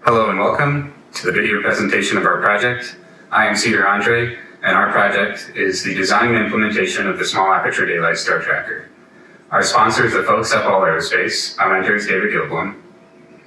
Hello and welcome to the video presentation of our project. I am Cedar Andre, and our project is the design and implementation of the Small Aperture Daylight Star Tracker. Our sponsor is the folks at Ball Aerospace. Our mentor is David Gilblom.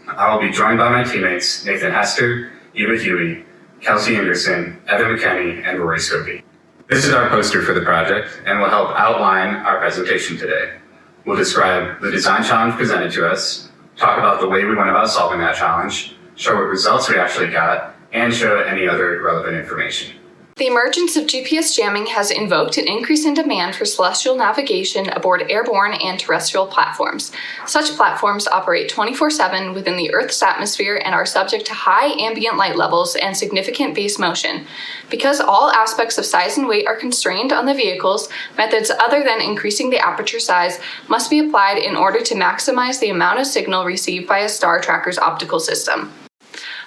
I will be joined by my teammates Nathan Hester, Eva Huey, Kelsey Anderson, Evan McKenney, and Rory Scopey. This is our poster for the project and will help outline our presentation today. We'll describe the design challenge presented to us, talk about the way we went about solving that challenge, show what results we actually got, and show any other relevant information. The emergence of GPS jamming has invoked an increase in demand for celestial navigation aboard airborne and terrestrial platforms. Such platforms operate 24/7 within the Earth's atmosphere and are subject to high ambient light levels and significant base motion. Because all aspects of size and weight are constrained on the vehicles, methods other than increasing the aperture size must be applied in order to maximize the amount of signal received by a star tracker's optical system.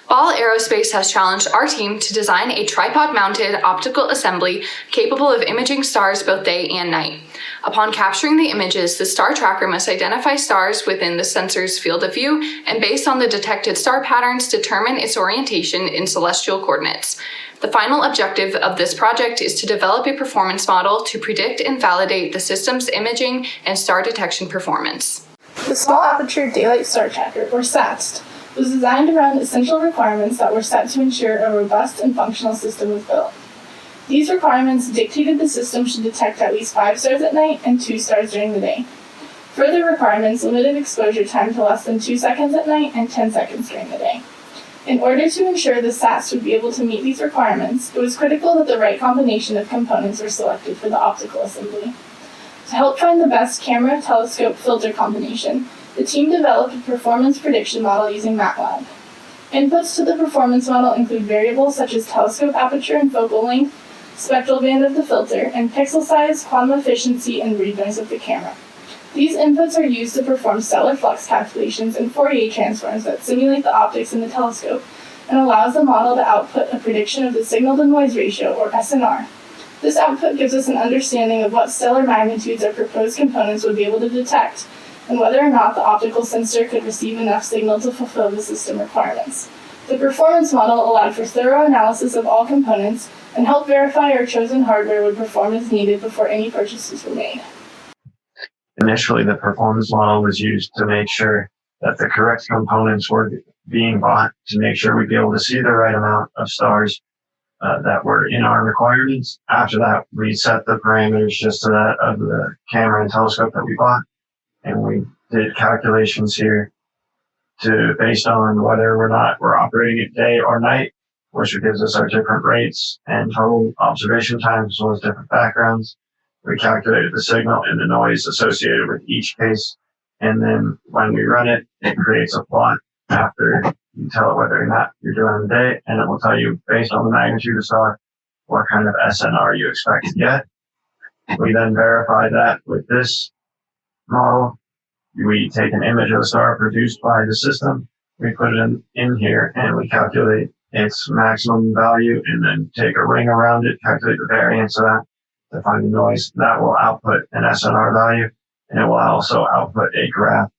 Ball Aerospace has challenged our team to design a tripod-mounted optical assembly capable of imaging stars both day and night. Upon capturing the images, the star tracker must identify stars within the sensor's field of view and, based on the detected star patterns, determine its orientation in celestial coordinates. The final objective of this project is to develop a performance model to predict and validate the system's imaging and star detection performance. The Small Aperture Daylight Star Tracker, or SATST, was designed around essential requirements that were set to ensure a robust and functional system was built. These requirements dictated the system should detect at least 5 stars at night and 2 stars during the day. Further requirements limited exposure time to less than 2 seconds at night and 10 seconds during the day. In order to ensure the SATS would be able to meet these requirements, it was critical that the right combination of components were selected for the optical assembly. To help find the best camera-telescope filter combination, the team developed a performance prediction model using MATLAB. Inputs to the performance model include variables such as telescope aperture and focal length, spectral band of the filter, and pixel size, quantum efficiency, and read noise of the camera. These inputs are used to perform stellar flux calculations and Fourier transforms that simulate the optics in the telescope and allows the model to output a prediction of the signal-to-noise ratio, or SNR. This output gives us an understanding of what stellar magnitudes our proposed components would be able to detect, and whether or not the optical sensor could receive enough signal to fulfill the system requirements. The performance model allowed for thorough analysis of all components and helped verify our chosen hardware would perform as needed before any purchases were made. Initially, the performance model was used to make sure that the correct components were being bought to make sure we'd be able to see the right amount of stars that were in our requirements. After that, we set the parameters just to that of the camera and telescope that we bought. And we did calculations here based on whether or not we're operating at day or night, which gives us our different rates and total observation times, as well as different backgrounds. We calculated the signal and the noise associated with each case. And then when we run it, it creates a plot after you tell it whether or not you're doing the day, and it will tell you based on the magnitude of star what kind of SNR you expect to get. We then verify that with this model. We take an image of the star produced by the system, we put it in here, and we calculate its maximum value, and then take a ring around it, calculate the variance of that to find the noise. That will output an SNR value, and it will also output a graph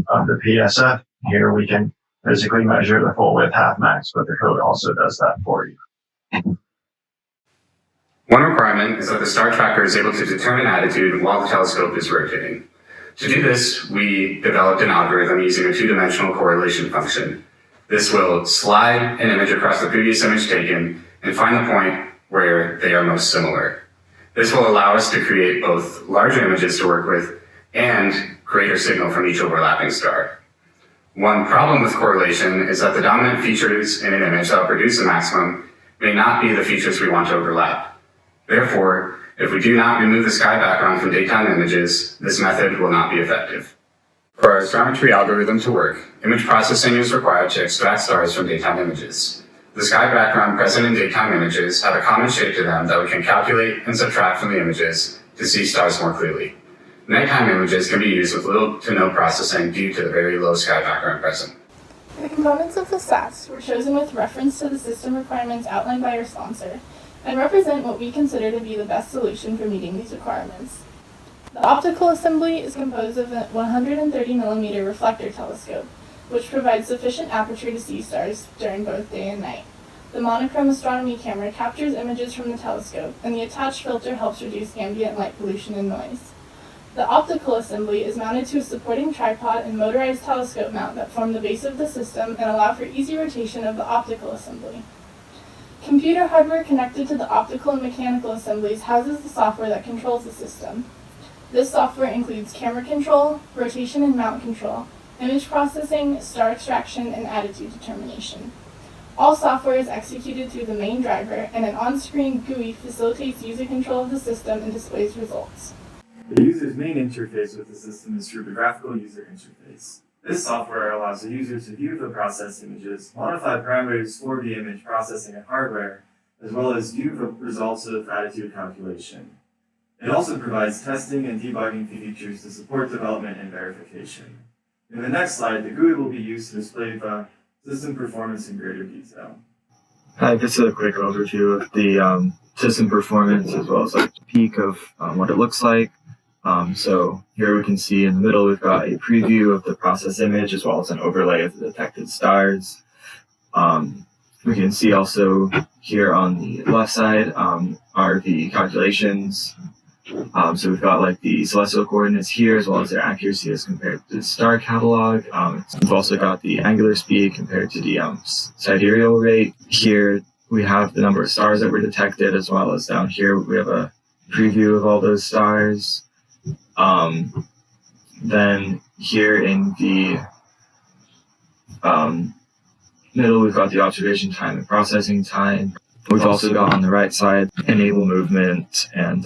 of the PSF. Here we can physically measure the full width half max, but the code also does that for you. One requirement is that the star tracker is able to determine attitude while the telescope is rotating. To do this, we developed an algorithm using a 2-dimensional correlation function. This will slide an image across the previous image taken and find the point where they are most similar. This will allow us to create both larger images to work with and greater signal from each overlapping star. One problem with correlation is that the dominant features in an image that will produce the maximum may not be the features we want to overlap. Therefore, if we do not remove the sky background from daytime images, this method will not be effective. For our astrometry algorithm to work, image processing is required to extract stars from daytime images. The sky background present in daytime images have a common shape to them that we can calculate and subtract from the images to see stars more clearly. Nighttime images can be used with little to no processing due to the very low sky background present. The components of the SATS were chosen with reference to the system requirements outlined by our sponsor, and represent what we consider to be the best solution for meeting these requirements. The optical assembly is composed of a 130mm reflector telescope, which provides sufficient aperture to see stars during both day and night. The monochrome astronomy camera captures images from the telescope, and the attached filter helps reduce ambient light pollution and noise. The optical assembly is mounted to a supporting tripod and motorized telescope mount that form the base of the system and allow for easy rotation of the optical assembly. Computer hardware connected to the optical and mechanical assemblies houses the software that controls the system. This software includes camera control, rotation and mount control, image processing, star extraction, and attitude determination. All software is executed through the main driver, and an on-screen GUI facilitates user control of the system and displays results. The user's main interface with the system is through the graphical user interface. This software allows the user to view the processed images, modify parameters for the image processing and hardware, as well as view the results of attitude calculation. It also provides testing and debugging features to support development and verification. In the next slide, the GUI will be used to display the system performance in greater detail. Hi, this is a quick overview of the system performance as well as like the peak of what it looks like. So here we can see in the middle we've got a preview of the process image as well as an overlay of the detected stars. We can see also here on the left side are the calculations. So we've got like the celestial coordinates here as well as their accuracy as compared to the star catalog. We've also got the angular speed compared to the sidereal rate. Here we have the number of stars that were detected, as well as down here we have a preview of all those stars. Then here in the middle we've got the observation time and processing time. We've also got on the right side enable movement and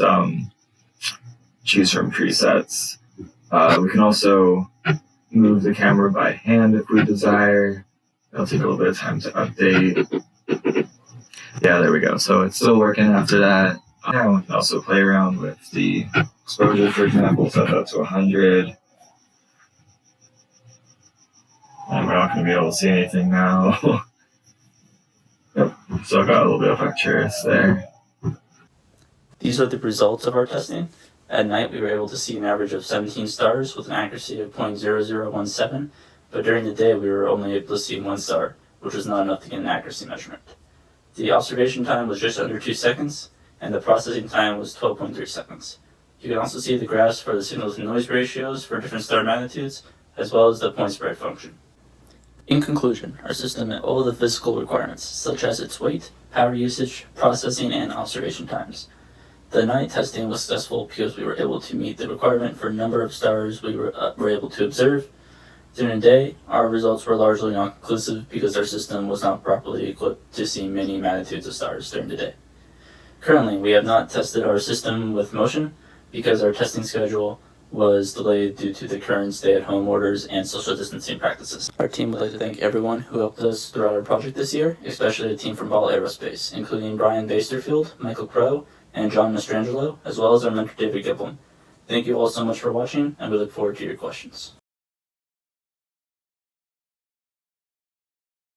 choose from presets. We can also move the camera by hand if we desire. It'll take a little bit of time to update. Yeah, there we go. So it's still working after that. Now we can also play around with the exposure, for example, set that to 100. And we're not going to be able to see anything now. Yep, so I got a little bit of Arcturus there. These are the results of our testing. At night, we were able to see an average of 17 stars with an accuracy of 0.0017, but during the day, we were only able to see 1 star, which was not enough to get an accuracy measurement. The observation time was just under 2 seconds, and the processing time was 12.3 seconds. You can also see the graphs for the signal to noise ratios for different star magnitudes, as well as the point spread function. In conclusion, our system met all the physical requirements, such as its weight, power usage, processing, and observation times. The night testing was successful because we were able to meet the requirement for a number of stars we were able to observe. During the day, our results were largely not conclusive because our system was not properly equipped to see many magnitudes of stars during the day. Currently, we have not tested our system with motion because our testing schedule was delayed due to the current stay-at-home orders and social distancing practices. Our team would like to thank everyone who helped us throughout our project this year, especially the team from Ball Aerospace, including Brian Basterfield, Michael Crow, and John Mastrangelo, as well as our mentor David Giblin. Thank you all so much for watching, and we look forward to your questions.